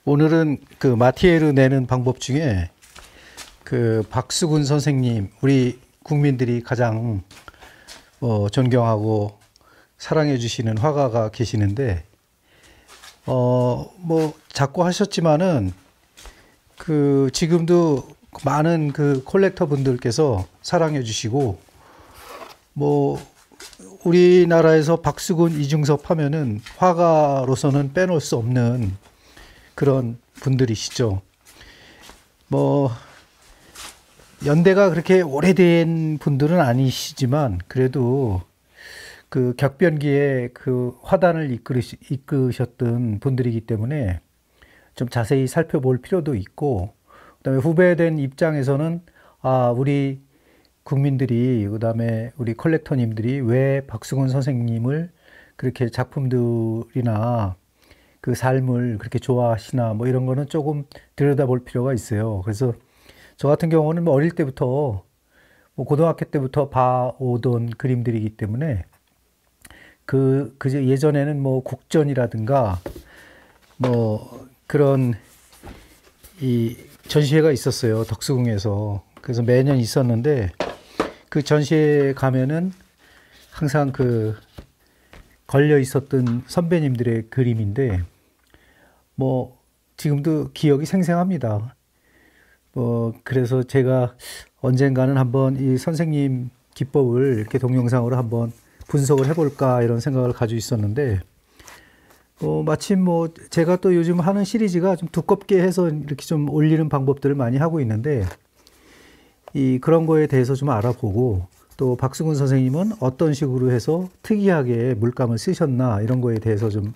오늘은 그 마티에르 내는 방법 중에 그 박수근 선생님, 우리 국민들이 가장 존경하고 사랑해 주시는 화가가 계시는데, 뭐 작고 하셨지만은 그 지금도 많은 그 콜렉터 분들께서 사랑해 주시고, 뭐 우리나라에서 박수근, 이중섭 하면은 화가로서는 빼놓을 수 없는 그런 분들이시죠. 뭐 연대가 그렇게 오래된 분들은 아니시지만 그래도 그 격변기에 그 화단을 이끄셨던 분들이기 때문에 좀 자세히 살펴볼 필요도 있고, 그다음에 후배된 입장에서는 우리 국민들이, 그다음에 우리 컬렉터님들이 왜 박수근 선생님을 그렇게 작품들이나 그 삶을 그렇게 좋아하시나, 뭐 이런 거는 조금 들여다볼 필요가 있어요. 그래서 저 같은 경우는 뭐 어릴 때부터, 뭐 고등학교 때부터 봐오던 그림들이기 때문에 예전에는 뭐 국전이라든가 뭐 그런 이 전시회가 있었어요, 덕수궁에서. 그래서 매년 있었는데 그 전시회에 가면은 항상 그 걸려 있었던 선배님들의 그림인데, 뭐 지금도 기억이 생생합니다. 그래서 제가 언젠가는 한번 이 선생님 기법을 이렇게 동영상으로 한번 분석을 해볼까 이런 생각을 가지고 있었는데, 마침 뭐 제가 또 요즘 하는 시리즈가 좀 두껍게 해서 이렇게 좀 올리는 방법들을 많이 하고 있는데, 그런 거에 대해서 좀 알아보고, 또 박수근 선생님은 어떤 식으로 해서 특이하게 물감을 쓰셨나 이런 거에 대해서 좀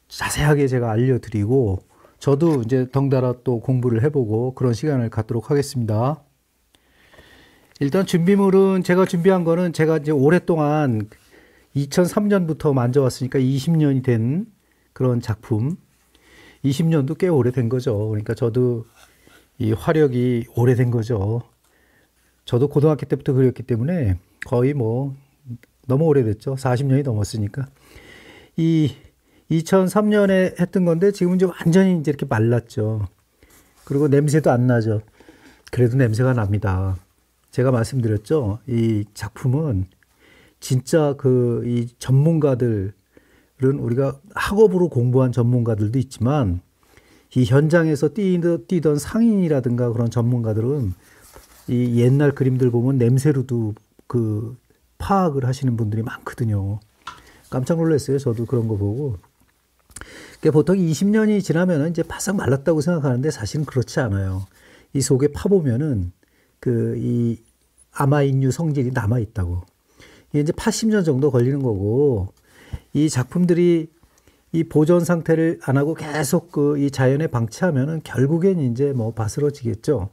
자세하게 제가 알려드리고, 저도 이제 덩달아 또 공부를 해보고 그런 시간을 갖도록 하겠습니다. 일단 준비물은, 제가 준비한 거는 제가 이제 오랫동안 2003년부터 만져왔으니까 20년이 된 그런 작품. 20년도 꽤 오래된 거죠. 그러니까 저도 이 화력이 오래된 거죠. 저도 고등학교 때부터 그렸기 때문에 거의 뭐 너무 오래됐죠. 40년이 넘었으니까. 2003년에 했던 건데 지금 이제 완전히 이제 이렇게 말랐죠. 그리고 냄새도 안 나죠. 그래도 냄새가 납니다. 제가 말씀드렸죠. 이 작품은 진짜 이 전문가들은, 우리가 학업으로 공부한 전문가들도 있지만 이 현장에서 뛰던 상인이라든가 그런 전문가들은 이 옛날 그림들 보면 냄새로도 그 파악을 하시는 분들이 많거든요. 깜짝 놀랐어요. 저도 그런 거 보고. 그러니까 보통 20년이 지나면 이제 바싹 말랐다고 생각하는데 사실은 그렇지 않아요. 이 속에 파보면은 이 아마인유 성질이 남아 있다고. 이게 이제 80년 정도 걸리는 거고, 이 작품들이 이 보존 상태를 안 하고 계속 이 자연에 방치하면은 결국엔 이제 뭐 바스러지겠죠.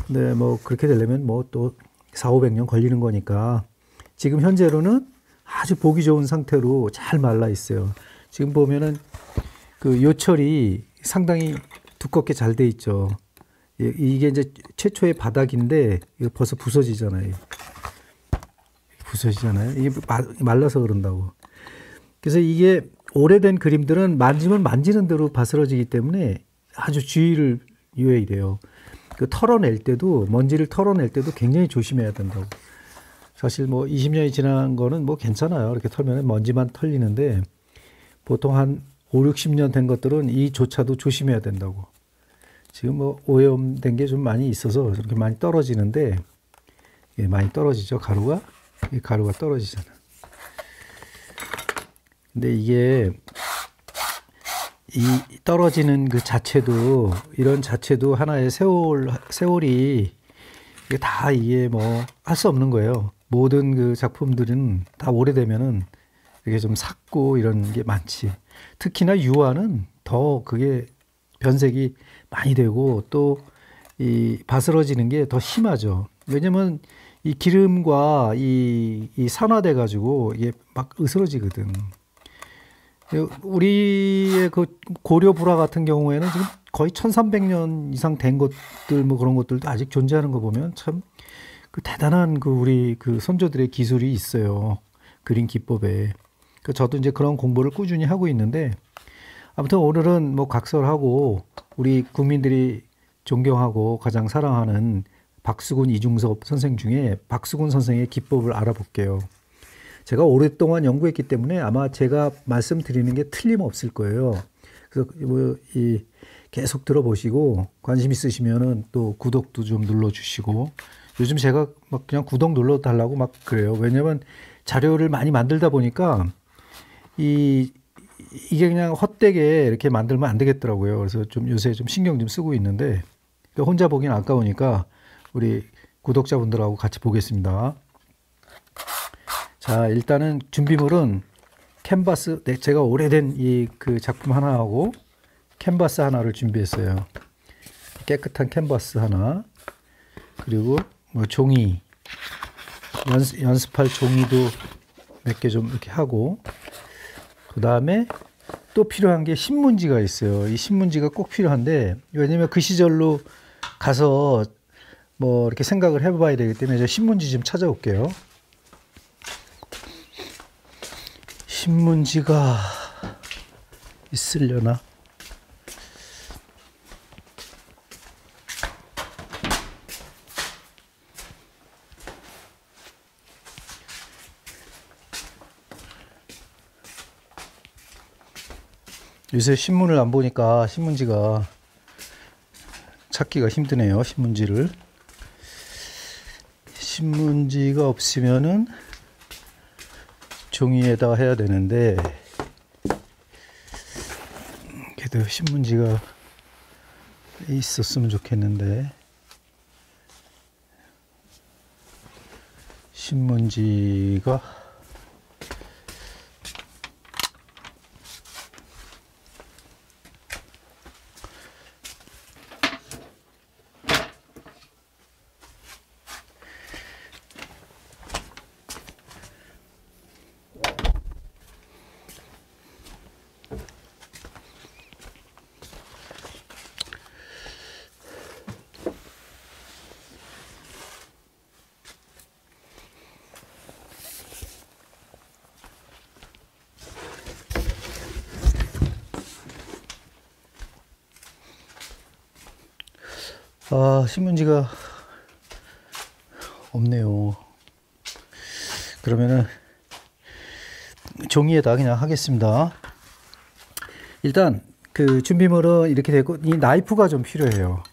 근데 뭐 그렇게 되려면 뭐 또 400~500년 걸리는 거니까 지금 현재로는 아주 보기 좋은 상태로 잘 말라 있어요. 지금 보면은 그 요철이 상당히 두껍게 잘 돼 있죠. 이게 이제 최초의 바닥인데 이거 벌써 부서지잖아요. 이게 말라서 그런다고. 그래서 이게 오래된 그림들은 만지면 만지는 대로 바스러지기 때문에 아주 주의를 요해야 돼요. 털어낼 때도, 먼지를 털어낼 때도 굉장히 조심해야 된다고. 사실 뭐 20년이 지난 거는 뭐 괜찮아요. 이렇게 털면 먼지만 털리는데 보통 한 50~60년 된 것들은 이조차도 조심해야 된다고. 지금 뭐 오염된 게 좀 많이 있어서 저렇게 많이 떨어지는데, 많이 떨어지죠. 가루가 떨어지잖아. 근데 이게 이 떨어지는 그 자체도, 이런 자체도 하나의 세월이 이게 뭐 할 수 없는 거예요. 모든 그 작품들은 다 오래되면은 이게 좀 삭고 이런 게 많지. 특히나 유화는 더 그게 변색이 많이 되고 또 이 바스러지는 게 더 심하죠. 왜냐면 이 기름과 이 산화돼 가지고 이게 막 으스러지거든. 우리의 그 고려 불화 같은 경우에는 지금 거의 1300년 이상 된 것들, 뭐 그런 것들도 아직 존재하는 거 보면 참 그 대단한 우리 선조들의 기술이 있어요. 그림 기법에. 저도 이제 그런 공부를 꾸준히 하고 있는데, 아무튼 오늘은 뭐 각설하고 우리 국민들이 존경하고 가장 사랑하는 박수근 이중섭 선생 중에 박수근 선생의 기법을 알아볼게요. 제가 오랫동안 연구했기 때문에 아마 제가 말씀드리는 게 틀림없을 거예요. 그래서 계속 들어보시고 관심 있으시면은 또 구독도 좀 눌러주시고, 요즘 제가 막 그냥 구독 눌러달라고 막 그래요. 왜냐면 자료를 많이 만들다 보니까 이게 그냥 헛되게 이렇게 만들면 안 되겠더라고요. 그래서 좀 요새 좀 신경 좀 쓰고 있는데, 혼자 보기는 아까우니까 우리 구독자분들하고 같이 보겠습니다. 자, 일단은 준비물은 캔버스, 제가 오래된 그 작품 하나하고 캔버스 하나를 준비했어요. 깨끗한 캔버스 하나, 그리고 뭐 종이, 연습할 종이도 몇 개 좀 이렇게 하고, 그 다음에 또 필요한 게 신문지가 있어요. 이 신문지가 꼭 필요한데, 왜냐면 그 시절로 가서 뭐 이렇게 생각을 해봐야 되기 때문에 저 신문지 좀 찾아올게요. 신문지가 있으려나? 요새 신문을 안 보니까 신문지가 찾기가 힘드네요. 신문지가 없으면은 종이에다 해야 되는데, 그래도 신문지가 있었으면 좋겠는데, 신문지가 신문지가 없네요. 그러면은 종이에다 그냥 하겠습니다. 일단 그 준비물은 이렇게 되고, 이 나이프가 좀 필요해요.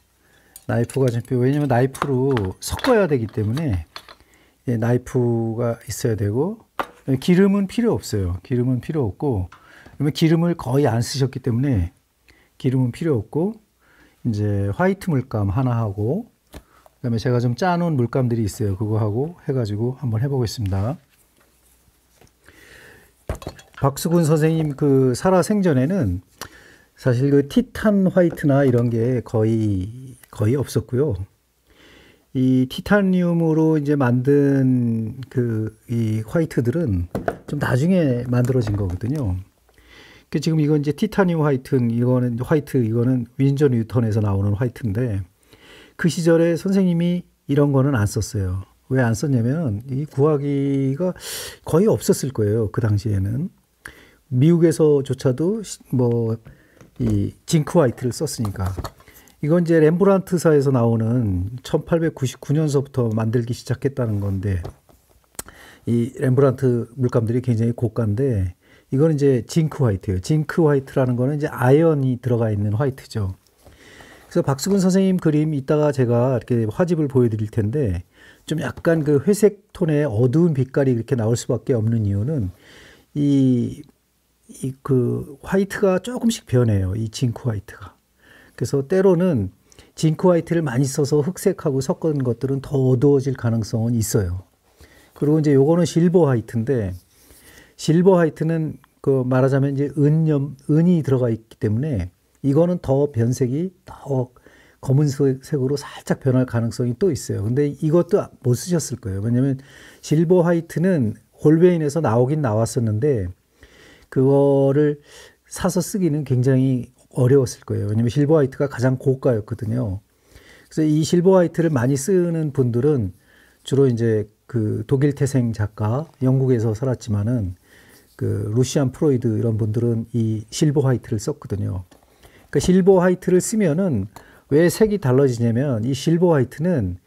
왜냐면 나이프로 섞어야 되기 때문에 나이프가 있어야 되고, 기름은 필요 없어요. 기름은 필요 없고, 그러면 기름을 거의 안 쓰셨기 때문에 기름은 필요 없고, 이제 화이트 물감 하나 하고, 그다음에 제가 좀 짜놓은 물감들이 있어요. 그거 하고 해가지고 한번 해보겠습니다. 박수근 선생님 그 살아 생전에는 사실 그 티탄 화이트나 이런 게 거의 없었고요. 이 티타늄으로 이제 만든 이 화이트들은 좀 나중에 만들어진 거거든요. 지금 이건 이제 티타늄 이거는 윈저 뉴턴에서 나오는 화이트인데, 그 시절에 선생님이 이런 거는 안 썼어요. 왜 안 썼냐면 이 구하기가 거의 없었을 거예요. 그 당시에는 미국에서조차도 뭐 이 징크 화이트를 썼으니까. 이건 이제 렘브란트사에서 나오는 1899년서부터 만들기 시작했다는 건데, 이 렘브란트 물감들이 굉장히 고가인데, 이거는 이제 징크 화이트예요. 징크 화이트라는 거는 이제 아연이 들어가 있는 화이트죠. 그래서 박수근 선생님 그림 이따가 제가 이렇게 화집을 보여드릴 텐데, 좀 약간 그 회색 톤의 어두운 빛깔이 이렇게 나올 수밖에 없는 이유는 그 화이트가 조금씩 변해요. 이 징크 화이트가. 그래서 때로는 징크 화이트를 많이 써서 흑색하고 섞은 것들은 더 어두워질 가능성은 있어요. 그리고 이제 요거는 실버 화이트인데, 실버 화이트는 그 말하자면 이제 은이 들어가 있기 때문에 이거는 더 변색이 더 검은색으로 살짝 변할 가능성이 또 있어요. 근데 이것도 못 쓰셨을 거예요. 왜냐하면 실버 화이트는 홀베인에서 나오긴 나왔었는데 그거를 사서 쓰기는 굉장히 어려웠을 거예요. 왜냐하면 실버 화이트가 가장 고가였거든요. 그래서 이 실버 화이트를 많이 쓰는 분들은 주로 이제 그 독일 태생 작가, 영국에서 살았지만은 그 루시안 프로이드 이런 분들은 이 실버 화이트를 썼거든요. 그러니까 실버 화이트를 쓰면은 왜 색이 달라지냐면 이 실버 화이트는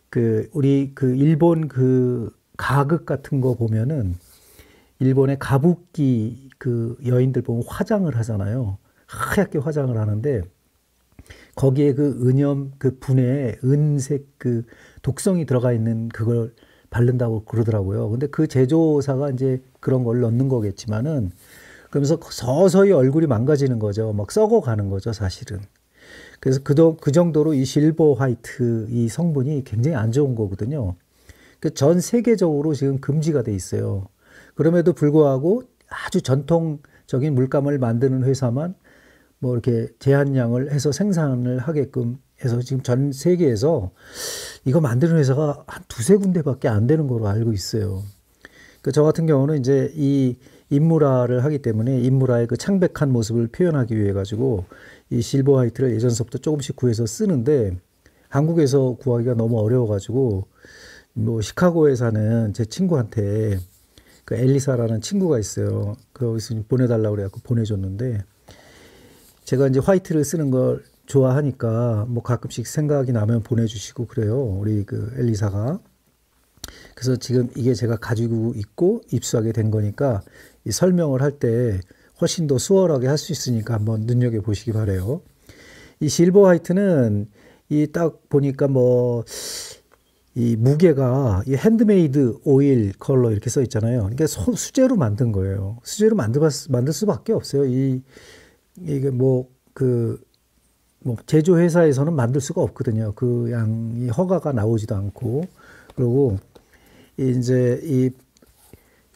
그 우리 그 일본 그 가극 같은 거 보면은 일본의 가부키 그 여인들 보면 화장을 하잖아요. 하얗게 화장을 하는데 거기에 그 은염 그 분에 은색 그 독성이 들어가 있는 그걸 바른다고 그러더라고요. 근데 그 제조사가 이제 그런 걸 넣는 거겠지만은 그러면서 서서히 얼굴이 망가지는 거죠. 막 썩어가는 거죠, 사실은. 그래서 그 정도로 이 실버 화이트 이 성분이 굉장히 안 좋은 거거든요. 전 세계적으로 지금 금지가 돼 있어요. 그럼에도 불구하고 아주 전통적인 물감을 만드는 회사만 뭐 이렇게 제한량을 해서 생산을 하게끔 해서 지금 전 세계에서 이거 만드는 회사가 한 두세 군데밖에 안 되는 걸로 알고 있어요. 저 같은 경우는 이제 이 인무라를 하기 때문에 인무라의 그 창백한 모습을 표현하기 위해 가지고 이 실버 화이트를 예전서부터 조금씩 구해서 쓰는데 한국에서 구하기가 너무 어려워 가지고 뭐 시카고에 사는 제 친구한테 그 엘리사라는 친구가 있어요. 거기서 보내달라고 그래갖고 보내줬는데 제가 이제 화이트를 쓰는 걸 좋아하니까 뭐 가끔씩 생각이 나면 보내주시고 그래요. 우리 그 엘리사가. 그래서 지금 이게 제가 가지고 있고 입수하게 된 거니까 이 설명을 할 때 훨씬 더 수월하게 할 수 있으니까 한번 눈여겨보시기 바래요. 이 실버 화이트는 이 딱 보니까 뭐 이 무게가 이 핸드메이드 오일 컬러 이렇게 써 있잖아요. 그러니까 수제로 만든 거예요. 수제로 만들 수밖에 없어요. 이게 뭐 제조 회사에서는 만들 수가 없거든요. 그 양이 허가가 나오지도 않고. 그리고 이제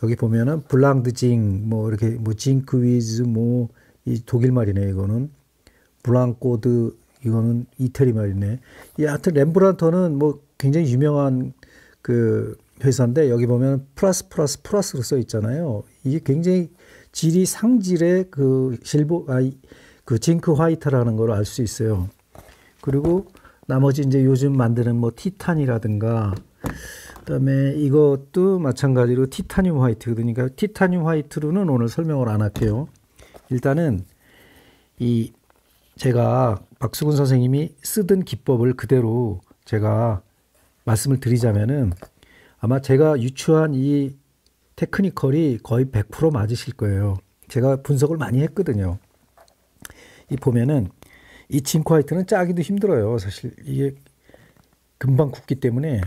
여기 보면은 블랑드징 뭐 이렇게 뭐 징크위즈 뭐 이 독일 말이네 이거는. 블랑코드 이거는 이태리 말이네. 하여튼 렘브란트는 뭐 굉장히 유명한 그 회사인데 여기 보면 플러스로 써 있잖아요. 이게 굉장히 질이 상질의 그 그 징크 화이트라는 걸 알 수 있어요. 그리고 나머지 이제 요즘 만드는 뭐 티탄이라든가 그다음에 이것도 마찬가지로 티타늄 화이트거든요. 그러니까 티타늄 화이트로는 오늘 설명을 안 할게요. 일단은 제가 박수근 선생님이 쓰던 기법을 그대로 제가 말씀을 드리자면은 아마 제가 유추한 이 테크니컬이 거의 100% 맞으실 거예요. 제가 분석을 많이 했거든요. 보면은 이 징크 화이트는 짜기도 힘들어요. 사실 이게 금방 굳기 때문에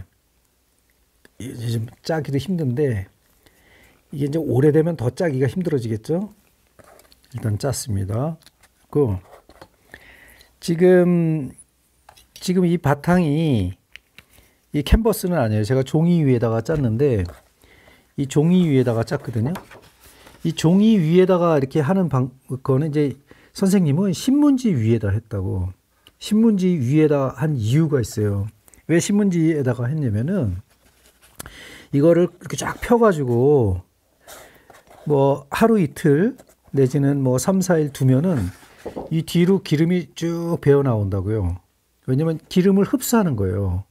이제 좀 짜기도 힘든데 이게 이제 오래되면 더 짜기가 힘들어지겠죠. 일단 짰습니다. 지금 이 바탕이 이 캔버스는 아니에요. 제가 종이 위에다가 짰는데 이 종이 위에다가 짰거든요. 이 종이 위에다가 이렇게 하는 거는 이제 선생님은 신문지 위에다 했다고. 신문지 위에다 한 이유가 있어요. 왜 신문지 위에다가 했냐면은 이거를 이렇게 쫙 펴가지고 뭐 하루 이틀 내지는 뭐 3, 4일 두면은 이 뒤로 기름이 쭉 배어 나온다고요. 왜냐면 기름을 흡수하는 거예요.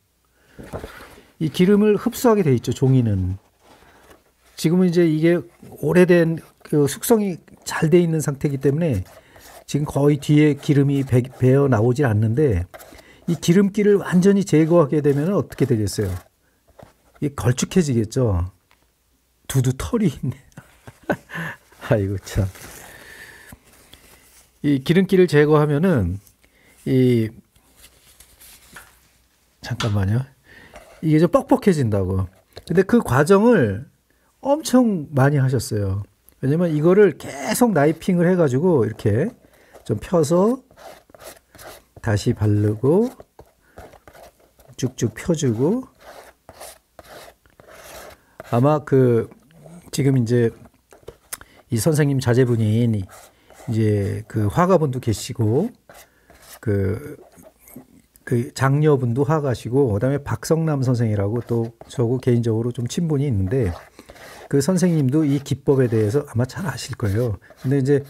이 기름을 흡수하게 돼 있죠, 종이는. 지금은 이제 이게 오래된 그 숙성이 잘 돼 있는 상태이기 때문에 지금 거의 뒤에 기름이 배어 나오질 않는데 이 기름기를 완전히 제거하게 되면 어떻게 되겠어요? 이게 걸쭉해지겠죠. 두두 털이 있네. 아이고 참. 이 기름기를 제거하면은 잠깐만요. 이게 좀 뻑뻑해진다고. 근데 그 과정을 엄청 많이 하셨어요. 왜냐면 이거를 계속 나이핑을 해가지고 이렇게 좀 펴서 다시 바르고 쭉쭉 펴주고 아마 지금 이제 이 선생님 자제분이 이제 그 화가분도 계시고 그 장녀분도 화가시고 그다음에 박성남 선생이라고 또 저하고 개인적으로 좀 친분이 있는데 그 선생님도 이 기법에 대해서 아마 잘 아실 거예요. 근데 이제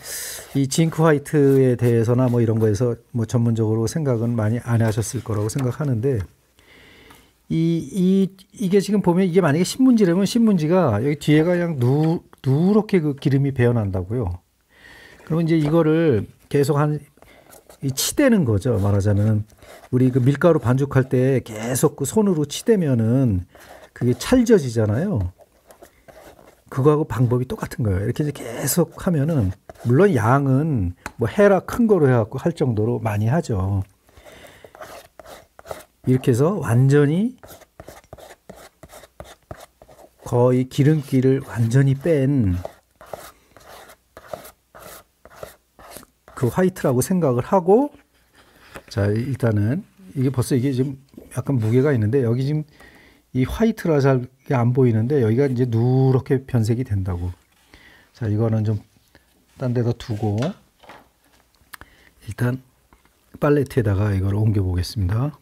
이 징크 화이트에 대해서나 뭐 이런 거에서 뭐 전문적으로 생각은 많이 안 하셨을 거라고 생각하는데 이게 지금 보면 이게 만약에 신문지라면 신문지가 여기 뒤에가 그냥 누렇게 그 기름이 배어난다고요. 그러면 이제 이거를 계속 이 치대는 거죠. 말하자면 우리 그 밀가루 반죽할 때 계속 그 손으로 치대면은 그게 찰져지잖아요. 그거하고 방법이 똑같은 거예요. 이렇게 이제 계속 하면은 물론 양은 뭐 헤라 큰 거로 해갖고 할 정도로 많이 하죠. 이렇게 해서 완전히 거의 기름기를 완전히 뺀 그 화이트라고 생각을 하고, 자, 일단은 이게 벌써 이게 지금 약간 무게가 있는데 여기 지금 이 화이트라 잘 안 보이는데 여기가 이제 누렇게 변색이 된다고. 자, 이거는 좀 딴 데다 두고 일단 팔레트에다가 이걸 옮겨 보겠습니다.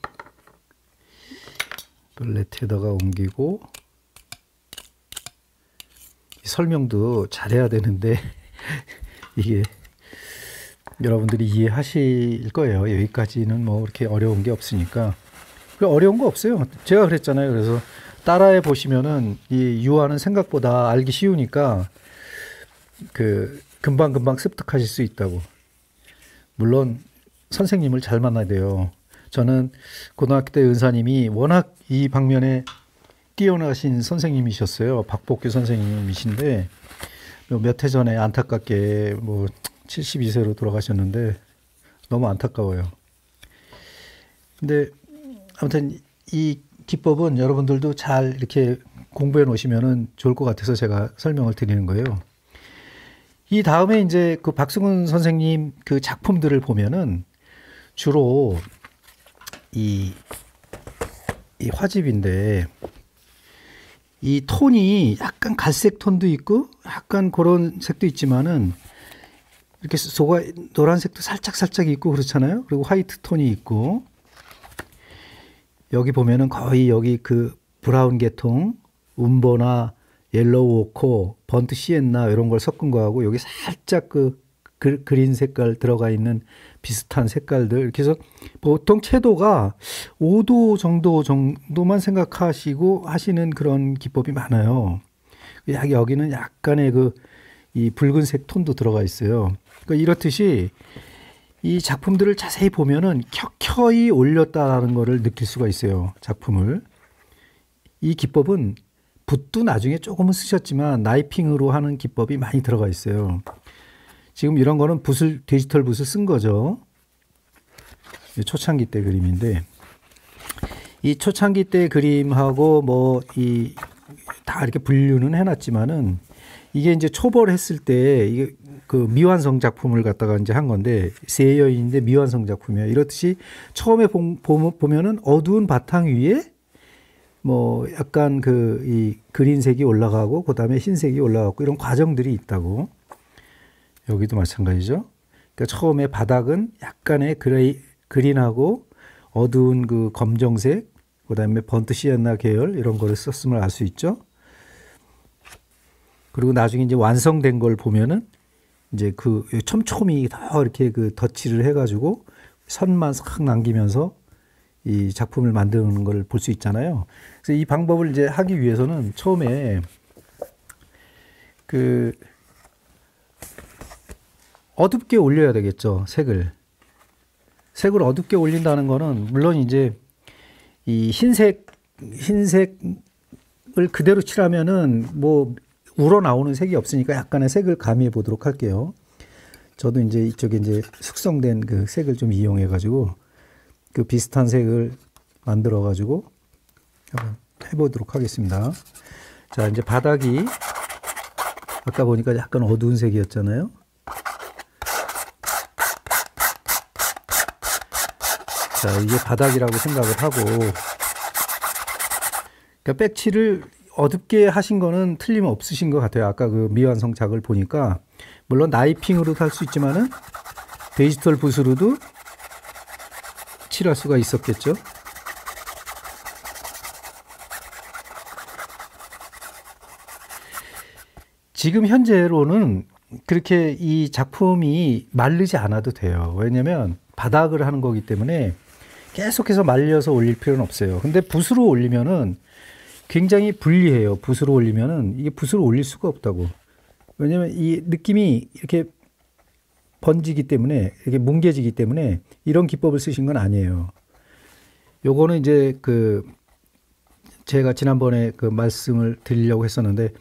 팔레트에다가 옮기고, 설명도 잘해야 되는데 이게 여러분들이 이해하실 거예요. 여기까지는 뭐 그렇게 어려운 게 없으니까. 어려운 거 없어요. 제가 그랬잖아요. 그래서 따라해 보시면은 이 유아는 생각보다 알기 쉬우니까 그 금방금방 습득하실 수 있다고. 물론 선생님을 잘 만나야 돼요. 저는 고등학교 때 은사님이 워낙 이 방면에 뛰어나신 선생님이셨어요. 박복규 선생님이신데 몇 해 전에 안타깝게 뭐 72세로 돌아가셨는데 너무 안타까워요. 근데 아무튼 이 기법은 여러분들도 잘 이렇게 공부해 놓으시면 좋을 것 같아서 제가 설명을 드리는 거예요. 이 다음에 이제 그 박승훈 선생님 그 작품들을 보면은 주로 이 화집인데 이 톤이 약간 갈색 톤도 있고 약간 그런 색도 있지만은 이렇게 소가 노란색도 살짝 있고 그렇잖아요. 그리고 화이트 톤이 있고, 여기 보면은 거의 여기 그 브라운 계통, 움버나 옐로우 오코, 번트 시엔나 이런 걸 섞은 거하고 여기 살짝 그 그린 색깔 들어가 있는 비슷한 색깔들, 이렇게 해서 보통 채도가 5도 정도만 생각하시고 하시는 그런 기법이 많아요. 여기는 약간의 이 붉은색 톤도 들어가 있어요. 그러니까 이렇듯이 이 작품들을 자세히 보면은 켜켜이 올렸다라는 거를 느낄 수가 있어요. 작품을. 이 기법은 붓도 나중에 조금은 쓰셨지만 나이핑으로 하는 기법이 많이 들어가 있어요. 지금 이런 거는 디지털 붓을 쓴 거죠. 초창기 때 그림인데, 이 초창기 때 그림하고 뭐 다 이렇게 분류는 해놨지만은 이게 이제 초벌했을 때 이게 그 미완성 작품을 갖다가 이제 한 건데, 세 여인인데 미완성 작품이야. 이렇듯이 처음에 보면은 어두운 바탕 위에 뭐 약간 이 그린색이 올라가고 그다음에 흰색이 올라가고 이런 과정들이 있다고. 여기도 마찬가지죠. 그러니까 처음에 바닥은 약간의 그린하고 어두운 그 검정색, 그다음에 번트 시엔나 계열 이런 거를 썼음을 알 수 있죠. 그리고 나중에 이제 완성된 걸 보면은 이제 그 촘촘히 더 이렇게 그 덧칠을 해가지고 선만 싹 남기면서 이 작품을 만드는 걸 볼 수 있잖아요. 그래서 이 방법을 이제 하기 위해서는 처음에 그 어둡게 올려야 되겠죠. 색을 어둡게 올린다는 거는 물론 이제 이 흰색을 그대로 칠하면은 뭐 우러나오는 색이 없으니까 약간의 색을 가미해 보도록 할게요. 저도 이제 이쪽에 이제 숙성된 그 색을 좀 이용해 가지고 그 비슷한 색을 만들어 가지고 한번 해보도록 하겠습니다. 자, 이제 바닥이 아까 보니까 약간 어두운 색이었잖아요. 자, 이게 바닥이라고 생각을 하고, 그러니까 백칠을 어둡게 하신 거는 틀림없으신 것 같아요. 아까 그 미완성 작을 보니까 물론 나이핑으로도 할 수 있지만은 디지털 붓으로도 칠할 수가 있었겠죠. 지금 현재로는 그렇게 이 작품이 마르지 않아도 돼요. 왜냐면 바닥을 하는 거기 때문에 계속해서 말려서 올릴 필요는 없어요. 근데 붓으로 올리면은 굉장히 불리해요. 붓으로 올리면은 이게 붓으로 올릴 수가 없다고. 왜냐면 이 느낌이 이렇게 번지기 때문에, 이렇게 뭉개지기 때문에 이런 기법을 쓰신 건 아니에요. 요거는 이제 제가 지난번에 말씀을 드리려고 했었는데,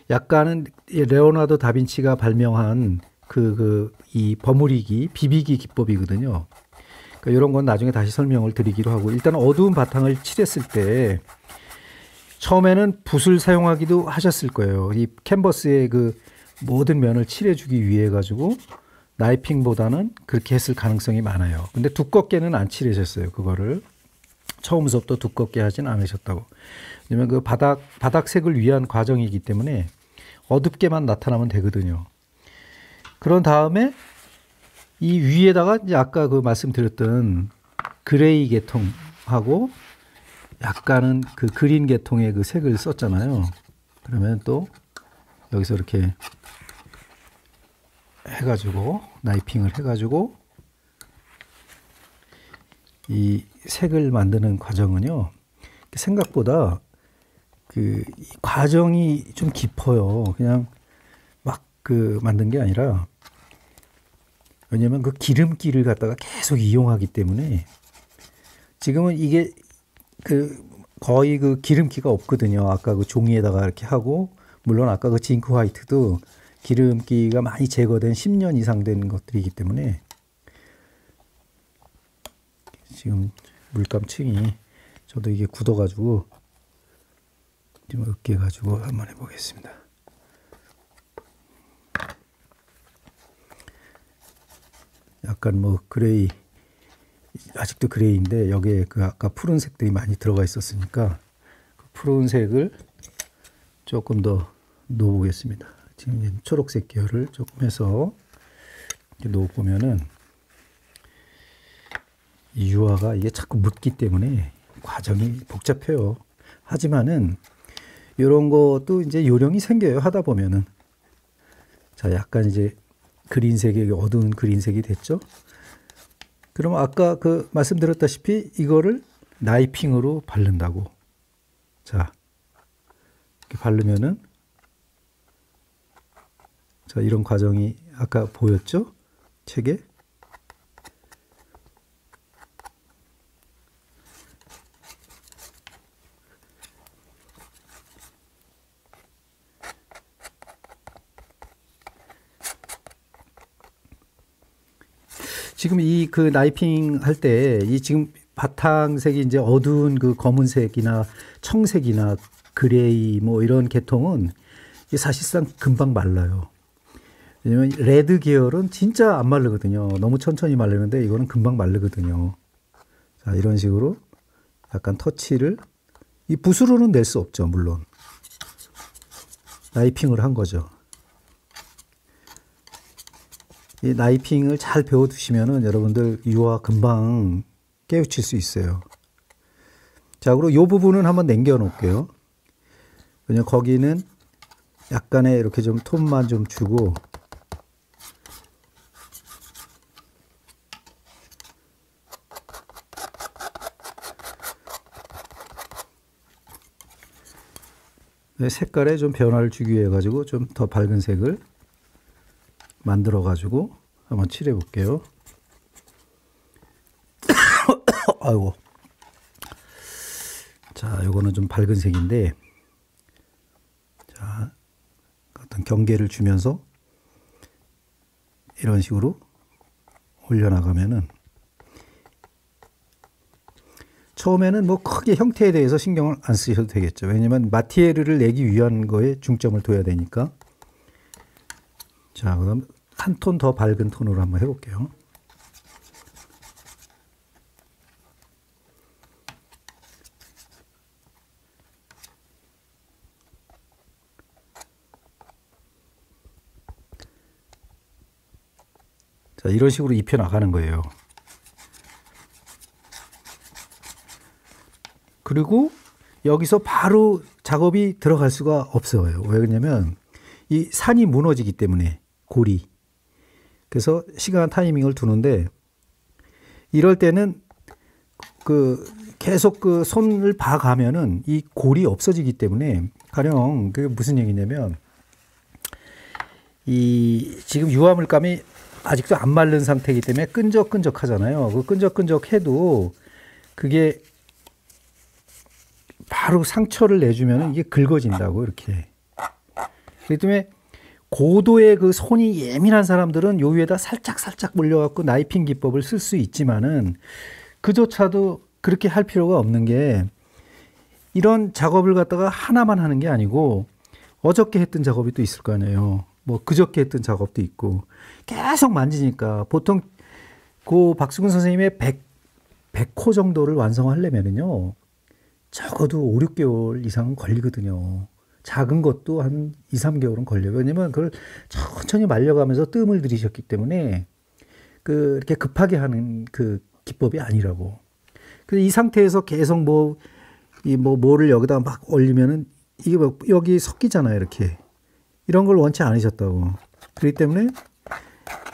약간은 레오나르도 다빈치가 발명한 이 버무리기, 비비기 기법이거든요. 그러니까 이런 건 나중에 다시 설명을 드리기로 하고, 일단 어두운 바탕을 칠했을 때 처음에는 붓을 사용하기도 하셨을 거예요. 이 캔버스의 모든 면을 칠해주기 위해 가지고 나이핑보다는 그렇게 했을 가능성이 많아요. 근데 두껍게는 안 칠하셨어요. 그거를 처음부터 두껍게 하진 않으셨다고. 왜냐면 바닥색을 위한 과정이기 때문에 어둡게만 나타나면 되거든요. 그런 다음에 이 위에다가 이제 아까 말씀드렸던 그레이 계통하고 약간은 그린 계통의 색을 썼잖아요. 그러면 또 여기서 이렇게 해가지고 나이핑을 해가지고 이 색을 만드는 과정은요, 생각보다 이 과정이 좀 깊어요. 그냥 막 만든 게 아니라, 왜냐면 기름기를 갖다가 계속 이용하기 때문에 지금은 이게 거의 기름기가 없거든요. 아까 종이에다가 이렇게 하고, 물론 아까 징크 화이트도 기름기가 많이 제거된 10년 이상 된 것들이기 때문에 지금 물감층이, 저도 이게 굳어가지고 좀 으깨가지고 한번 해보겠습니다. 약간 그레이, 아직도 그레이인데 여기에 아까 푸른색들이 많이 들어가 있었으니까 푸른색을 조금 더 넣어보겠습니다. 지금 초록색 계열을 조금 해서 이렇게 넣어보면은 이 유화가 이게 자꾸 묻기 때문에 과정이 복잡해요. 하지만은 이런 것도 이제 요령이 생겨요. 하다 보면은. 자, 약간 이제 그린색이, 어두운 그린색이 됐죠. 그럼 아까 말씀드렸다시피 이거를 나이핑으로 바른다고. 자, 이렇게 바르면은, 자, 이런 과정이 아까 보였죠? 책에. 지금 이 나이핑 할 때 이 지금 바탕색이 이제 어두운 검은색이나 청색이나 그레이 뭐 이런 계통은 사실상 금방 말라요. 왜냐면 레드 계열은 진짜 안 마르거든요. 너무 천천히 마르는데 이거는 금방 마르거든요. 자, 이런 식으로 약간 터치를, 이 붓으로는 낼 수 없죠. 물론 나이핑을 한 거죠. 이 나이핑을 잘 배워두시면은 여러분들 유화 금방 깨우칠 수 있어요. 자, 그리고 이 부분은 한번 남겨 놓을게요. 왜냐면 거기는 약간의 이렇게 좀 톤만 좀 주고, 색깔에 좀 변화를 주기 위해 가지고 좀 더 밝은 색을 만들어 가지고 한번 칠해 볼게요. 아이고. 자, 요거는 좀 밝은 색인데, 자, 어떤 경계를 주면서 이런 식으로 올려나가면은, 처음에는 뭐 크게 형태에 대해서 신경을 안 쓰셔도 되겠죠. 왜냐면 마티에르를 내기 위한 거에 중점을 둬야 되니까. 자, 그럼 한 톤 더 밝은 톤으로 한번 해볼게요. 자, 이런 식으로 입혀 나가는 거예요. 그리고 여기서 바로 작업이 들어갈 수가 없어요. 왜 그러냐면 이 산이 무너지기 때문에, 골이. 그래서 시간 타이밍을 두는데, 이럴 때는 계속 손을 봐가면은 이 골이 없어지기 때문에, 가령 그게 무슨 얘기냐면, 이 지금 유화물감이 아직도 안 마른 상태이기 때문에 끈적끈적하잖아요. 그 끈적끈적해도 그게 바로 상처를 내주면 이게 긁어진다고 이렇게. 그렇기 때문에 고도의 그 손이 예민한 사람들은 요 위에다 살짝 물려갖고 나이핑 기법을 쓸 수 있지만은 그조차도 그렇게 할 필요가 없는 게 이런 작업을 갖다가 하나만 하는 게 아니고 어저께 했던 작업이 또 있을 거 아니에요. 뭐 그저께 했던 작업도 있고 계속 만지니까 보통 그 박수근 선생님의 100호 정도를 완성하려면은요 적어도 5, 6개월 이상은 걸리거든요. 작은 것도 한 2, 3개월은 걸려요. 왜냐면 그걸 천천히 말려가면서 뜸을 들이셨기 때문에 이렇게 급하게 하는 그 기법이 아니라고. 그래서 이 상태에서 계속 뭐를 여기다 막 올리면은 이게 뭐 여기 섞이잖아요. 이렇게. 이런 걸 원치 않으셨다고. 그렇기 때문에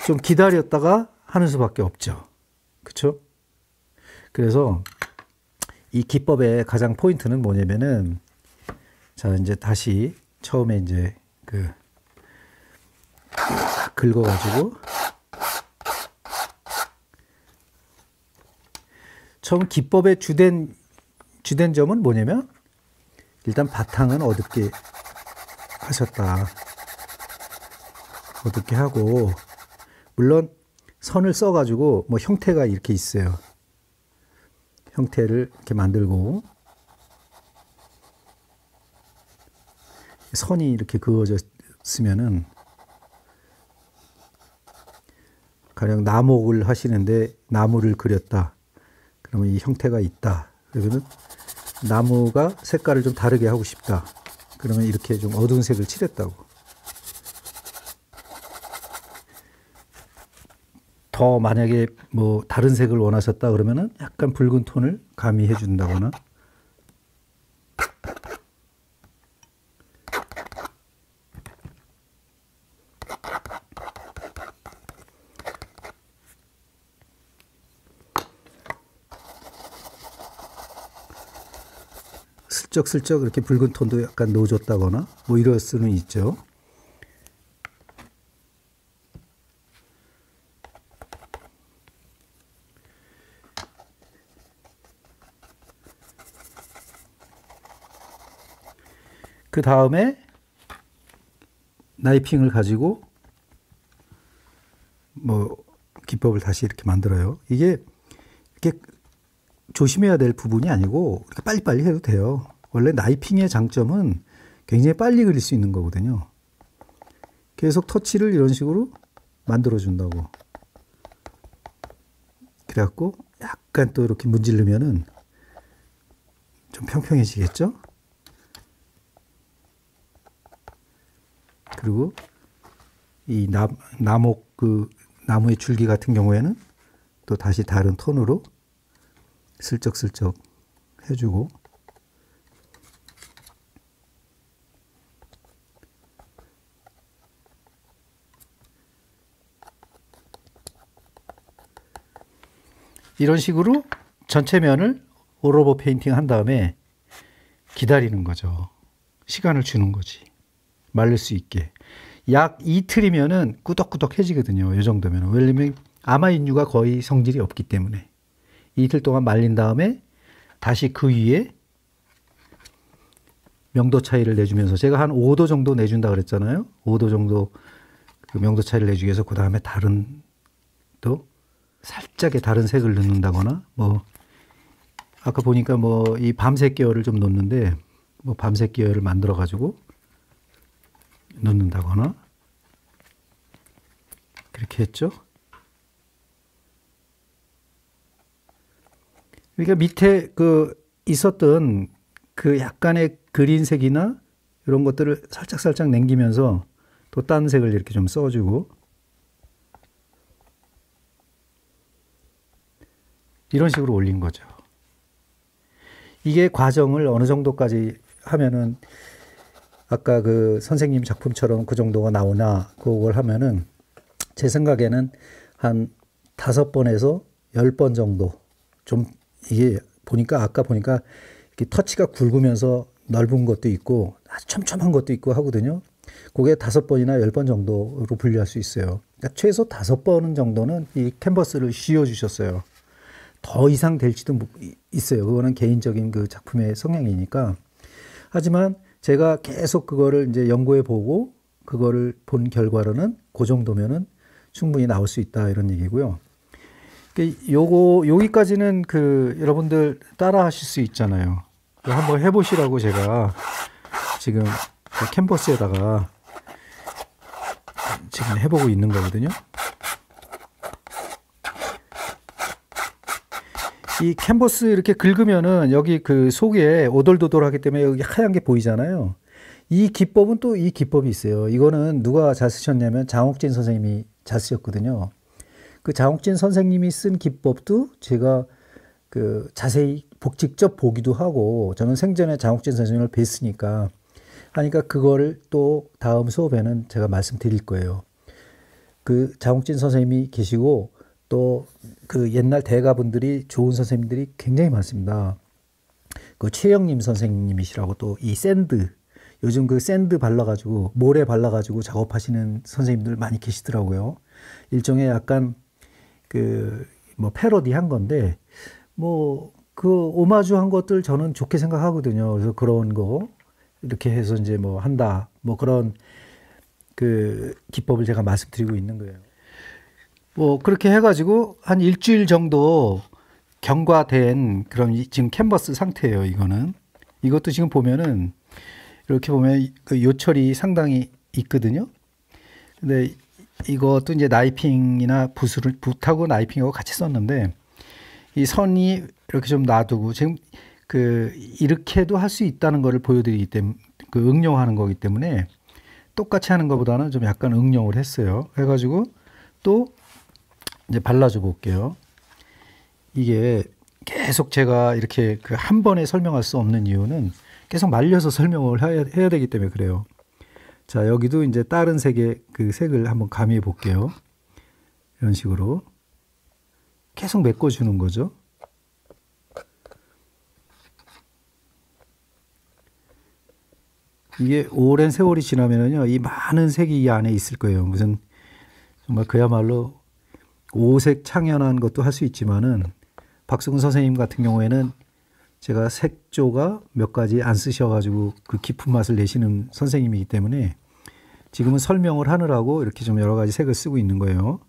좀 기다렸다가 하는 수밖에 없죠. 그렇죠? 그래서 이 기법의 가장 포인트는 뭐냐면은 자, 이제 다시 처음에 이제 긁어가지고 처음 기법의 주된 점은 뭐냐면 일단 바탕은 어둡게 하셨다. 어둡게 하고 물론 선을 써가지고 뭐 형태가 이렇게 있어요. 형태를 이렇게 만들고 선이 이렇게 그어졌으면은 가령 나목을 하시는데 나무를 그렸다. 그러면 이 형태가 있다. 그러면 나무가 색깔을 좀 다르게 하고 싶다. 그러면 이렇게 좀 어두운 색을 칠했다고. 더 만약에 뭐 다른 색을 원하셨다 그러면은 약간 붉은 톤을 가미해 준다거나 슬쩍슬쩍 이렇게 붉은 톤도 약간 넣어줬다거나 뭐 이럴 수는 있죠. 그 다음에 나이핑을 가지고 뭐 기법을 다시 이렇게 만들어요. 이게 이렇게 조심해야 될 부분이 아니고 이렇게 빨리빨리 해도 돼요. 원래 나이핑의 장점은 굉장히 빨리 그릴 수 있는 거거든요. 계속 터치를 이런 식으로 만들어 준다고. 그래갖고 약간 또 이렇게 문지르면은 좀 평평해지겠죠? 그리고 이 나목 나무의 줄기 같은 경우에는 또 다시 다른 톤으로 슬쩍슬쩍 해주고 이런 식으로 전체 면을 올오버 페인팅 한 다음에 기다리는 거죠. 시간을 주는 거지. 마를 수 있게. 약 이틀이면은 꾸덕꾸덕해지거든요. 이 정도면. 왜냐면 아마인유가 거의 성질이 없기 때문에. 이틀 동안 말린 다음에 다시 그 위에 명도 차이를 내주면서 제가 한 5도 정도 내준다 그랬잖아요. 5도 정도 그 명도 차이를 내주기 위해서 그 다음에 다른 또 살짝의 다른 색을 넣는다거나 뭐 아까 보니까 뭐 이 밤색 계열을 좀 넣는데 뭐 밤색 계열을 만들어 가지고 넣는다거나 그렇게 했죠. 그러니까 밑에 있었던 그 약간의 그린색이나 이런 것들을 살짝 남기면서 또 딴 색을 이렇게 좀 써주고 이런 식으로 올린 거죠. 이게 과정을 어느 정도까지 하면은 아까 그 선생님 작품처럼 그 정도가 나오나 그걸 하면은 제 생각에는 한 5번에서 10번 정도 좀 이게 아까 보니까 이렇게 터치가 굵으면서 넓은 것도 있고 아주 촘촘한 것도 있고 하거든요. 그게 5번이나 10번 정도로 분류할 수 있어요. 그러니까 최소 5번 정도는 이 캔버스를 씌워주셨어요. 더 이상 될지도 있어요. 그거는 개인적인 그 작품의 성향이니까. 하지만 제가 계속 그거를 이제 연구해 보고 그거를 본 결과로는 그 정도면은 충분히 나올 수 있다 이런 얘기고요. 여기까지는 그 여러분들 따라 하실 수 있잖아요. 한번 해보시라고 제가 지금 그 캔버스에다가 지금 해보고 있는 거거든요. 이 캔버스 이렇게 긁으면은 여기 그 속에 오돌도돌하기 때문에 여기 하얀 게 보이잖아요. 이 기법은 또 이 기법이 있어요. 이거는 누가 잘 쓰셨냐면 장옥진 선생님이 잘 쓰셨거든요. 그 장옥진 선생님이 쓴 기법도 제가 그 자세히 직접 보기도 하고 저는 생전에 장옥진 선생님을 뵀으니까 하니까 그거를 또 다음 수업에는 제가 말씀드릴 거예요. 그 장옥진 선생님이 계시고 또 그 옛날 대가분들이 좋은 선생님들이 굉장히 많습니다. 그 최영림 선생님이시라고 또 이 샌드 요즘 그 샌드 발라가지고 모래 발라가지고 작업하시는 선생님들 많이 계시더라고요. 일종의 약간 그 뭐 패러디 한 건데 뭐 그 오마주 한 것들 저는 좋게 생각하거든요. 그래서 그런 거 이렇게 해서 이제 뭐 한다 뭐 그런 그 기법을 제가 말씀드리고 있는 거예요. 뭐 그렇게 해가지고 한 일주일 정도 경과된 그런 지금 캔버스 상태예요. 이것도 지금 보면은 이렇게 보면 그 요철이 상당히 있거든요. 근데 이것도 이제 나이핑이나 붓하고 나이핑하고 같이 썼는데 이 선이 이렇게 좀 놔두고 지금 그 이렇게도 할 수 있다는 거를 보여드리기 때문에 그 응용하는 거기 때문에 똑같이 하는 것보다는 좀 약간 응용을 했어요. 해가지고 또 이제 발라줘 볼게요. 이게 계속 제가 이렇게 그 한 번에 설명할 수 없는 이유는 계속 말려서 설명을 해야 되기 때문에 그래요. 자, 여기도 이제 다른 색의 그 색을 한번 가미해 볼게요. 이런 식으로 계속 메꿔주는 거죠. 이게 오랜 세월이 지나면은요, 이 많은 색이 이 안에 있을 거예요. 무슨 정말 그야말로 오색 창연한 것도 할 수 있지만은 박수근 선생님 같은 경우에는 제가 색조가 몇 가지 안 쓰셔가지고 그 깊은 맛을 내시는 선생님이기 때문에 지금은 설명을 하느라고 이렇게 좀 여러 가지 색을 쓰고 있는 거예요.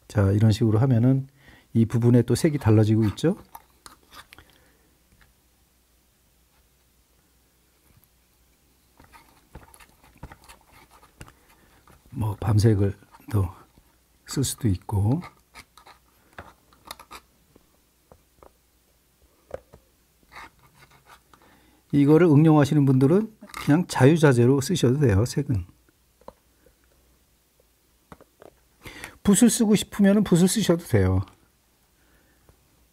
자, 이런 식으로 하면은 이 부분에 또 색이 달라지고 있죠. 뭐 밤색을 더 쓸 수도 있고. 이거를 응용하시는 분들은 그냥 자유자재로 쓰셔도 돼요. 색은 붓을 쓰고 싶으면 붓을 쓰셔도 돼요.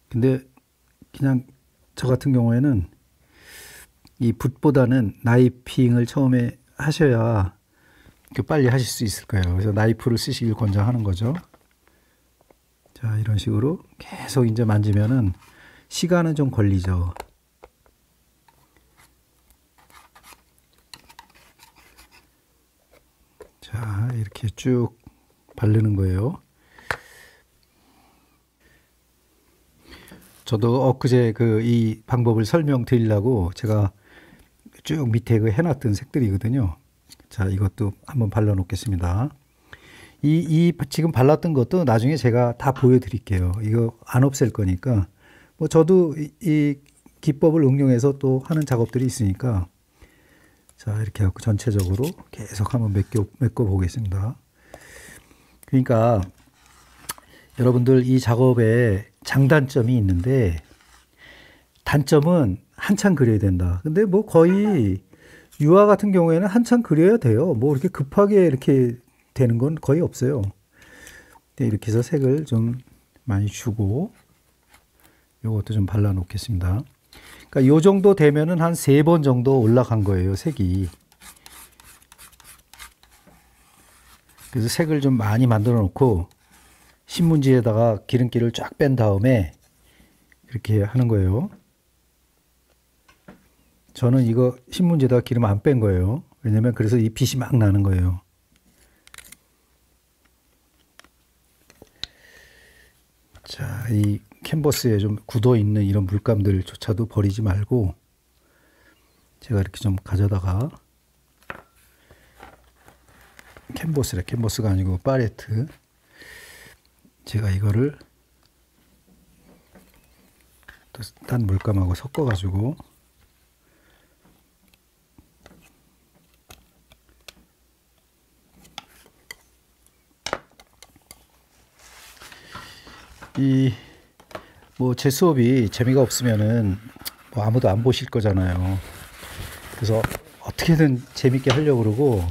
근데 그냥 저 같은 경우에는 이 붓보다는 나이핑을 처음에 하셔야 빨리 하실 수 있을 거예요. 그래서 나이프를 쓰시길 권장하는 거죠. 자, 이런 식으로 계속 이제 만지면은 시간은 좀 걸리죠. 자, 이렇게 쭉 바르는 거예요. 저도 엊그제 이 방법을 설명드리려고 제가 쭉 밑에 해놨던 색들이거든요. 자, 이것도 한번 발라 놓겠습니다. 지금 발랐던 것도 나중에 제가 다 보여드릴게요. 이거 안 없앨 거니까. 뭐 저도 이 기법을 응용해서 또 하는 작업들이 있으니까. 자, 이렇게 해갖고 전체적으로 계속 한번 메꿔 보겠습니다. 그러니까 여러분들 이 작업에 장단점이 있는데 단점은 한참 그려야 된다. 근데 뭐 거의 유화 같은 경우에는 한참 그려야 돼요. 뭐 이렇게 급하게 이렇게 되는 건 거의 없어요. 이렇게 해서 색을 좀 많이 주고 요것도 좀 발라 놓겠습니다. 그러니까 요 정도 되면은 한 3번 정도 올라간 거예요, 색이. 그래서 색을 좀 많이 만들어 놓고 신문지에다가 기름기를 쫙 뺀 다음에 이렇게 하는 거예요. 저는 이거 신문지에다가 기름 안 뺀 거예요. 왜냐면 그래서 이 빛이 막 나는 거예요. 자, 이 캔버스에 좀 굳어 있는 이런 물감들조차도 버리지 말고 제가 이렇게 좀 가져다가 캔버스가 아니고 팔레트, 제가 이거를 또 딴 물감하고 섞어 가지고 뭐 제 수업이 재미가 없으면은 뭐 아무도 안 보실 거잖아요. 그래서 어떻게든 재밌게 하려고 그러고,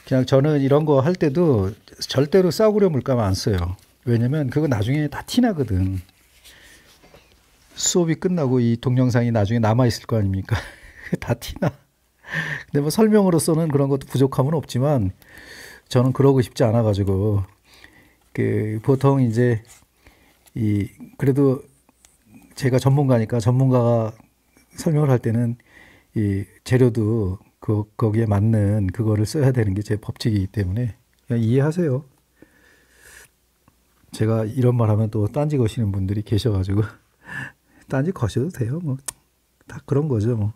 그냥 저는 이런 거 할 때도 절대로 싸구려 물감 안 써요. 왜냐면 그거 나중에 다 티나거든. 수업이 끝나고 이 동영상이 나중에 남아있을 거 아닙니까? 다 티나. 근데 뭐 설명으로서는 그런 것도 부족함은 없지만 저는 그러고 싶지 않아가지고, 보통 이제 그래도 제가 전문가니까 전문가가 설명을 할 때는 이 재료도 거기에 맞는 그거를 써야 되는 게 제 법칙이기 때문에 그냥 이해하세요. 제가 이런 말 하면 또 딴지 거시는 분들이 계셔가지고 딴지 거셔도 돼요. 뭐 다 그런 거죠. 뭐.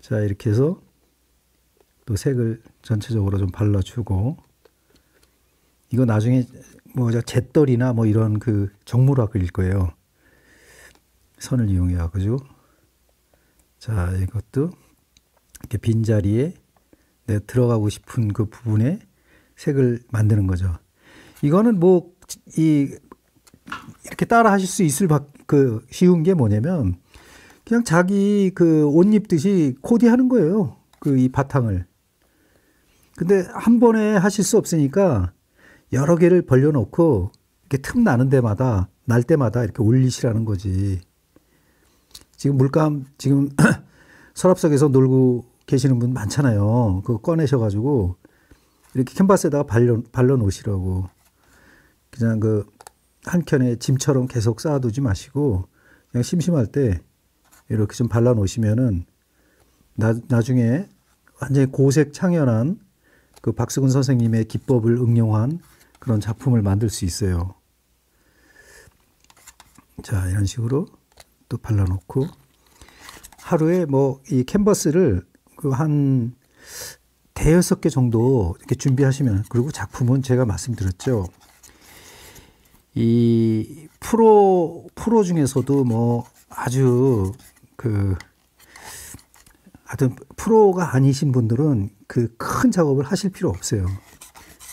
자, 이렇게 해서 또 색을 전체적으로 좀 발라주고, 이거 나중에 뭐 잿더리나 뭐 이런 그 정물화 그릴 거예요. 선을 이용해 가지고. 자, 이것도 이렇게 빈자리에 내가 들어가고 싶은 그 부분에 색을 만드는 거죠. 이거는 뭐 이렇게 따라 하실 수 있을 쉬운 게 뭐냐면 그냥 자기 그 옷 입듯이 코디하는 거예요. 이 바탕을. 근데 한 번에 하실 수 없으니까 여러 개를 벌려놓고 이렇게 틈 나는 데마다 날 때마다 이렇게 올리시라는 거지. 지금 물감 지금 서랍 속에서 놀고 계시는 분 많잖아요. 그거 꺼내셔가지고 이렇게 캔버스에다가 발라 놓으시라고. 그냥 한 켠에 짐처럼 계속 쌓아두지 마시고 그냥 심심할 때 이렇게 좀 발라 놓으시면은 나중에 완전히 고색 창연한 그 박수근 선생님의 기법을 응용한 그런 작품을 만들 수 있어요. 자, 이런 식으로 또 발라놓고 하루에 뭐 이 캔버스를 한 대여섯 개 정도 이렇게 준비하시면, 그리고 작품은 제가 말씀드렸죠. 이 프로 중에서도 뭐 아주 하여튼 프로가 아니신 분들은 그 큰 작업을 하실 필요 없어요.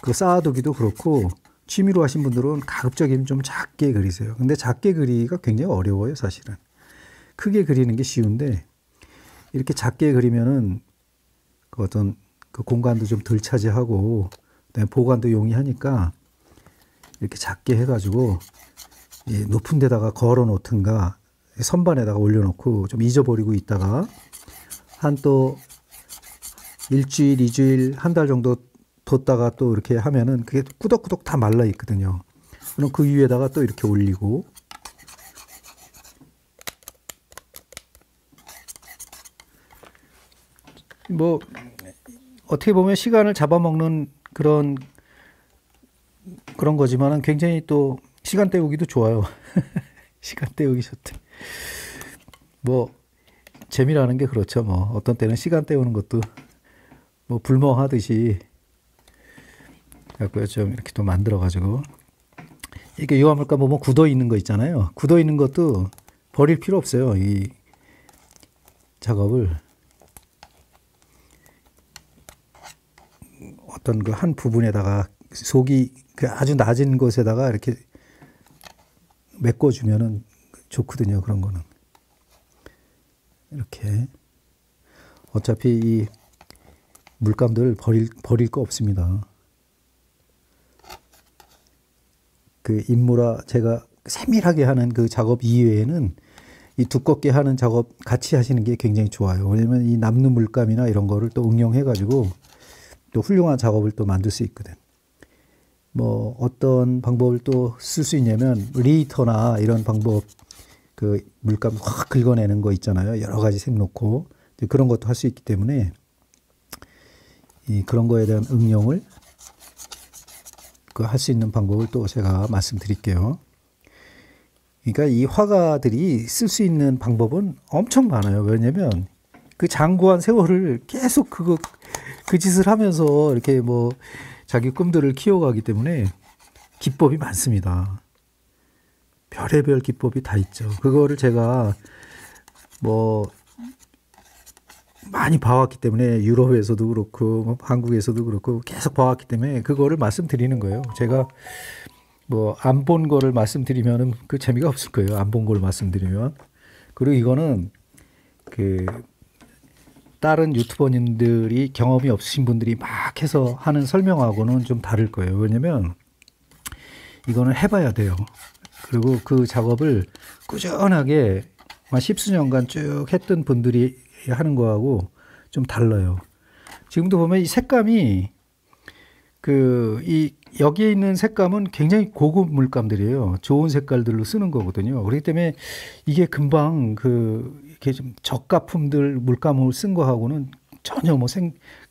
그 쌓아두기도 그렇고, 취미로 하신 분들은 가급적이면 좀 작게 그리세요. 근데 작게 그리기가 굉장히 어려워요, 사실은. 크게 그리는 게 쉬운데, 이렇게 작게 그리면은 어떤 그 공간도 좀 덜 차지하고, 그다음에 보관도 용이하니까 이렇게 작게 해가지고 높은 데다가 걸어 놓든가 선반에다가 올려놓고 좀 잊어버리고 있다가 한 또 일주일, 2주일, 한 달 정도 뒀다가 또 이렇게 하면은 그게 꾸덕꾸덕 다 말라 있거든요. 그럼 그 위에다가 또 이렇게 올리고, 뭐 어떻게 보면 시간을 잡아먹는 그런 거지만은 굉장히 또 시간 때우기도 좋아요. 시간 때우기 좋대. 뭐 재미라는 게 그렇죠. 뭐 어떤 때는 시간 때우는 것도 뭐 불멍하듯이 갖고 좀 이렇게 또 만들어 가지고, 이게 유화물감 보면 굳어 있는 거 있잖아요. 굳어 있는 것도 버릴 필요 없어요. 이 작업을 어떤 그 한 부분에다가 속이 아주 낮은 곳에다가 이렇게 메꿔주면은 좋거든요. 그런 거는 이렇게 어차피 이 물감들 버릴 거 없습니다. 그 인물화 제가 세밀하게 하는 그 작업 이외에는 이 두껍게 하는 작업 같이 하시는 게 굉장히 좋아요. 왜냐면 이 남는 물감이나 이런 거를 또 응용해 가지고 또 훌륭한 작업을 또 만들 수 있거든. 뭐 어떤 방법을 또 쓸 수 있냐면 리히터나 이런 방법, 물감 확 긁어내는 거 있잖아요. 여러 가지 색 놓고 그런 것도 할 수 있기 때문에 그런 거에 대한 응용을 할 수 있는 방법을 또 제가 말씀드릴게요. 그러니까 이 화가들이 쓸 수 있는 방법은 엄청 많아요. 왜냐면 그 장구한 세월을 계속 그 짓을 하면서 이렇게 뭐 자기 꿈들을 키워가기 때문에 기법이 많습니다. 별의별 기법이 다 있죠. 그거를 제가 뭐 많이 봐왔기 때문에 유럽에서도 그렇고 한국에서도 그렇고 계속 봐왔기 때문에 그거를 말씀드리는 거예요. 제가 뭐 안 본 거를 말씀드리면은 그 재미가 없을 거예요. 안 본 걸 말씀드리면. 그리고 이거는 그 다른 유튜버님들이 경험이 없으신 분들이 막 해서 하는 설명하고는 좀 다를 거예요. 왜냐면 이거는 해봐야 돼요. 그리고 그 작업을 꾸준하게 십수년간 쭉 했던 분들이 하는 거하고 좀 달라요. 지금도 보면 이 색감이 여기에 있는 색감은 굉장히 고급 물감들이에요. 좋은 색깔들로 쓰는 거거든요. 그렇기 때문에 이게 금방 이렇게 좀 저가품들 물감을 쓴 거하고는 전혀 뭐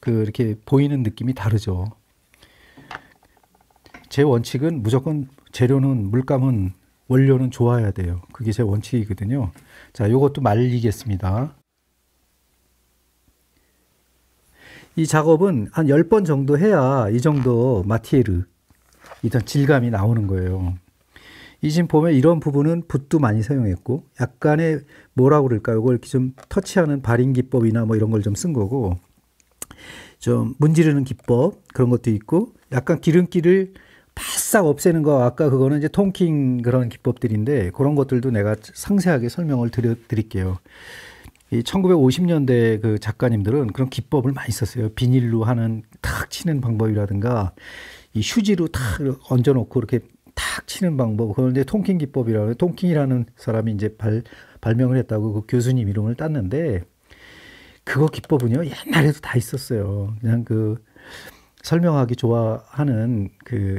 이렇게 보이는 느낌이 다르죠. 제 원칙은 무조건 재료는 물감은 원료는 좋아야 돼요. 그게 제 원칙이거든요. 자, 요것도 말리겠습니다. 이 작업은 한 10번 정도 해야 이 정도 마티에르, 일단 질감이 나오는 거예요. 이 지금 보면 이런 부분은 붓도 많이 사용했고, 약간의 뭐라고 그럴까요? 이걸 이렇게 좀 터치하는 발인 기법이나 뭐 이런 걸 좀 쓴 거고, 좀 문지르는 기법, 그런 것도 있고, 약간 기름기를 바싹 없애는 거, 아까 그거는 이제 통킹 그런 기법들인데, 그런 것들도 내가 상세하게 설명을 드릴게요. 이 1950년대 그 작가님들은 그런 기법을 많이 썼어요. 비닐로 하는 탁 치는 방법이라든가, 이 휴지로 탁 얹어놓고 이렇게 탁 치는 방법, 그걸 이제 통킹 기법이라고, 통킹이라는 사람이 이제 발명을 했다고 그 교수님 이름을 땄는데, 그거 기법은요, 옛날에도 다 있었어요. 그냥 설명하기 좋아하는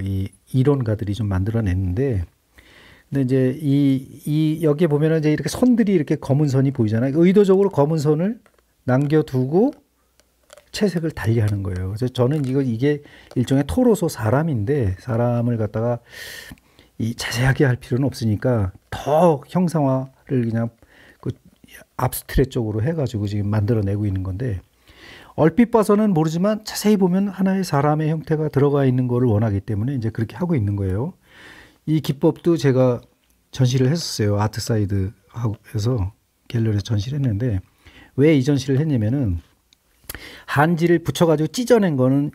이 이론가들이 좀 만들어냈는데, 근데 이제 여기에 보면은 이제 이렇게 선들이 이렇게 검은 선이 보이잖아요. 의도적으로 검은 선을 남겨두고 채색을 달리하는 거예요. 그래서 저는 이게 일종의 토로소 사람인데, 사람을 갖다가 자세하게 할 필요는 없으니까 더 형상화를 그냥 압스트레 쪽으로 해가지고 지금 만들어내고 있는 건데, 얼핏 봐서는 모르지만 자세히 보면 하나의 사람의 형태가 들어가 있는 거를 원하기 때문에 이제 그렇게 하고 있는 거예요. 이 기법도 제가 전시를 했었어요. 아트사이드에서 갤러리에서 전시를 했는데, 왜 이 전시를 했냐면은 한지를 붙여가지고 찢어낸 거는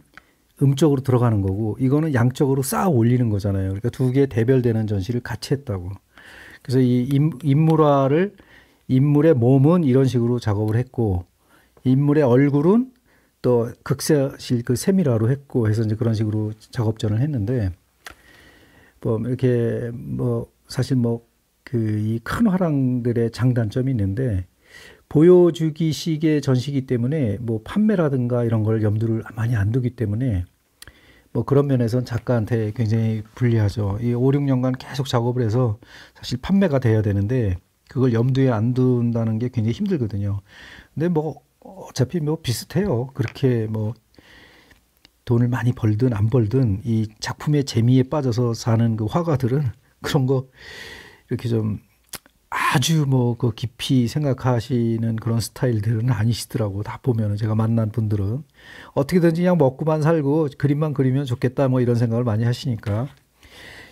음쪽으로 들어가는 거고, 이거는 양쪽으로 쌓아 올리는 거잖아요. 그러니까 두 개 대별되는 전시를 같이 했다고. 그래서 이 인물의 몸은 이런 식으로 작업을 했고, 인물의 얼굴은 또 극세실 세밀화로 했고 해서 이제 그런 식으로 작업전을 했는데, 뭐 이렇게 사실 이 큰 화랑들의 장단점이 있는데, 보여주기식의 전시기 때문에 뭐 판매라든가 이런 걸 염두를 많이 안 두기 때문에 뭐 그런 면에서는 작가한테 굉장히 불리하죠. 이 5, 6년간 계속 작업을 해서 사실 판매가 돼야 되는데 그걸 염두에 안 둔다는 게 굉장히 힘들거든요. 근데 어차피 비슷해요. 그렇게 돈을 많이 벌든 안 벌든 이 작품의 재미에 빠져서 사는 그 화가들은 그런 거 이렇게 좀 아주 깊이 생각하시는 그런 스타일들은 아니시더라고. 다 보면은 제가 만난 분들은 어떻게든지 그냥 먹고만 살고 그림만 그리면 좋겠다 이런 생각을 많이 하시니까,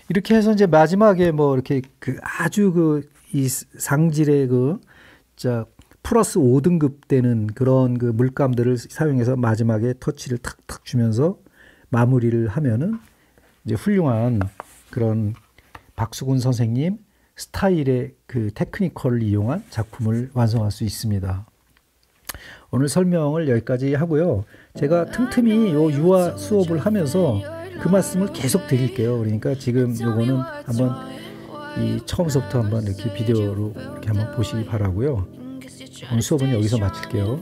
이렇게 해서 이제 마지막에 이렇게 아주 이 상질의 플러스 5등급 되는 그런 물감들을 사용해서 마지막에 터치를 탁탁 주면서 마무리를 하면은 이제 훌륭한 그런 박수근 선생님 스타일의 테크니컬을 이용한 작품을 완성할 수 있습니다. 오늘 설명을 여기까지 하고요. 제가 틈틈이 유화 수업을 하면서 그 말씀을 계속 드릴게요. 그러니까 지금 요거는 한번 처음부터 한번 이렇게 비디오로 이렇게 한번 보시기 바라고요. 오늘 수업은 여기서 마칠게요.